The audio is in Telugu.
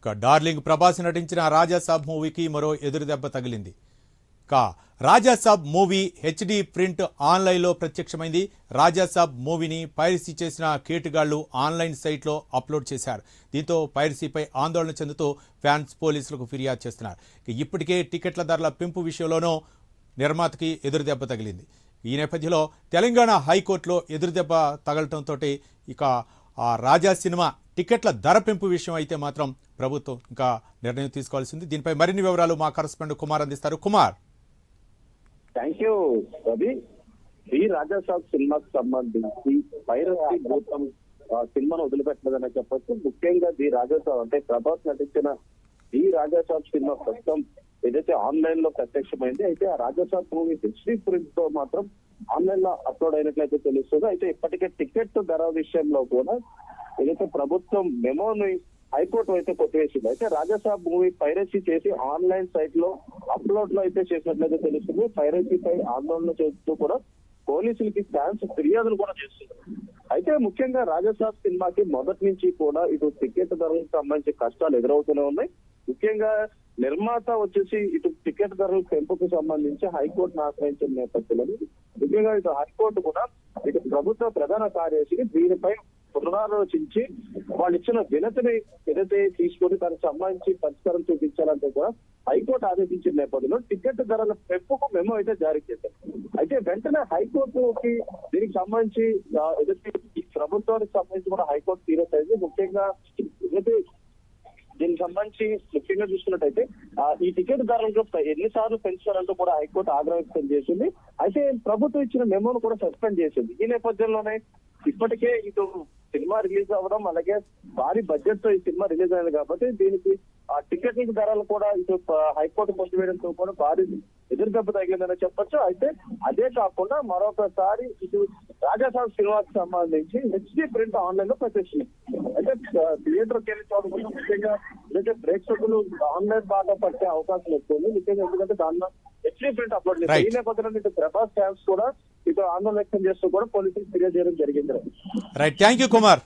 డార్లింగ్ ప్రభాస్ నటించిన రాజాసాబ్ మూవీకి మరో ఎదురుదెబ్బ తగిలింది. రాజాసాబ్ మూవీ హెచ్డి ప్రింట్ ఆన్లైన్లో ప్రత్యక్షమైంది. రాజాసాబ్ మూవీని పైరసీ చేసిన కేటుగాళ్లు ఆన్లైన్ సైట్లో అప్లోడ్ చేశారు. దీంతో పైరసీపై ఆందోళన చెందుతూ ఫ్యాన్స్ పోలీసులకు ఫిర్యాదు చేస్తున్నారు. ఇప్పటికే టికెట్ల ధరల పెంపు విషయంలోనూ నిర్మాతకి ఎదురుదెబ్బ తగిలింది. ఈ నేపథ్యంలో తెలంగాణ హైకోర్టులో ఎదురుదెబ్బ తగలటంతో ఇక ఆ రాజా సినిమా టికెట్ల ధర పెంపు విషయం అయితే మాత్రం ప్రభుత్వం ఇంకా నిర్ణయం తీసుకోవాల్సింది. దీనిపై మరిన్ని వివరాలు మా కరెస్పాండెంట్ కుమార్ అందిస్తారు. Kumar, thank you Ravi. ఈ రాజాసాబ్ సినిమాకు సంబంధించి పైరసీ భూతం సినిమాను వదిలిపెట్టలేదని చెప్పొచ్చు. ముఖ్యంగా ది రాజాసాబ్ అంటే ప్రభాస్ నటించిన ఈ రాజాసాబ్ సినిమా ప్రస్తుతం ఏదైతే ఆన్లైన్ లో ప్రత్యక్షమైంది. అయితే ఆ రాజాసాబ్ మూవీ హెచ్డి ప్రింట్ తో మాత్రం ఆన్లైన్ లో అప్లోడ్ అయినట్లయితే తెలుస్తుంది. అయితే ఇప్పటికే టికెట్ ధర విషయంలో కూడా ఏదైతే ప్రభుత్వం మెమోని హైకోర్టు అయితే కొట్టివేసింది. అయితే రాజాసాబ్ మూవీ పైరసీ చేసి ఆన్లైన్ సైట్ లో అప్లోడ్ లో అయితే చేసినట్లయితే తెలుస్తుంది. పైరసీపై ఆందోళన చేస్తూ కూడా పోలీసులకి ఫ్యాన్స్ ఫిర్యాదులు కూడా చేస్తున్నారు. అయితే ముఖ్యంగా రాజాసాబ్ సినిమాకి మొదటి నుంచి కూడా ఇటు టికెట్ ధరలకు సంబంధించి కష్టాలు ఎదురవుతూనే ఉన్నాయి. ముఖ్యంగా నిర్మాత వచ్చేసి ఇటు టికెట్ ధరల పెంపుకు సంబంధించి హైకోర్టును ఆశ్రయించిన నేపథ్యంలో ముఖ్యంగా ఇటు హైకోర్టు కూడా ఇటు ప్రభుత్వ ప్రధాన కార్యదర్శికి దీనిపై పునరాలోచించి వాళ్ళు ఇచ్చిన వినతిని ఏదైతే తీసుకొని దానికి సంబంధించి పరిష్కారం చూపించాలంటే కూడా హైకోర్టు ఆదేశించిన నేపథ్యంలో టికెట్ ధరల పెంపుకు మెమో అయితే జారీ చేశారు. అయితే వెంటనే హైకోర్టుకి దీనికి సంబంధించి ఏదైతే ఈ ప్రభుత్వానికి సంబంధించి కూడా హైకోర్టు సీరియస్ అయింది. ముఖ్యంగా ఏదైతే దీనికి సంబంధించి ముఖ్యంగా చూసుకున్నట్టయితే ఈ టికెట్ ధరలు ఎన్నిసార్లు పెంచారంటూ కూడా హైకోర్టు ఆగ్రహం వ్యక్తం చేసింది. అయితే ప్రభుత్వం ఇచ్చిన మెమోను కూడా సస్పెండ్ చేసింది. ఈ నేపథ్యంలోనే ఇప్పటికే ఇటు సినిమా రిలీజ్ అవ్వడం, అలాగే భారీ బడ్జెట్ తో ఈ సినిమా రిలీజ్ అయింది కాబట్టి దీనికి ఆ టికెట్ ధరలు కూడా ఇటు హైకోర్టు కొట్టివేయడంతో కూడా భారీ ఎదురుదెబ్బ తగిలిందని చెప్పొచ్చు. అయితే అదే కాకుండా మరొకసారి ఇటు రాజాసాబ్ సినిమాకి సంబంధించి హెచ్డి ప్రింట్ ఆన్లైన్ లో ప్రదర్శించింది. అయితే థియేటర్కి వెళ్ళి చూడకుండా ముఖ్యంగా ఏదైతే ప్రేక్షకులు ఆన్లైన్ బాగా పట్టే అవకాశం ఎక్కువ ఉంది. ముఖ్యంగా ఎందుకంటే దానిలో హెచ్డి ప్రింట్ అప్లోడ్ చేస్తారు. ఈ నేపథ్యంలో ఇటు ప్రభాస్ ఫ్యాన్స్ కూడా ఇటు ఆందోళన వ్యక్తం చేస్తూ కూడా పోలీసులు ఫిర్యాదు చేయడం జరిగింది. Right, thank you Kumar.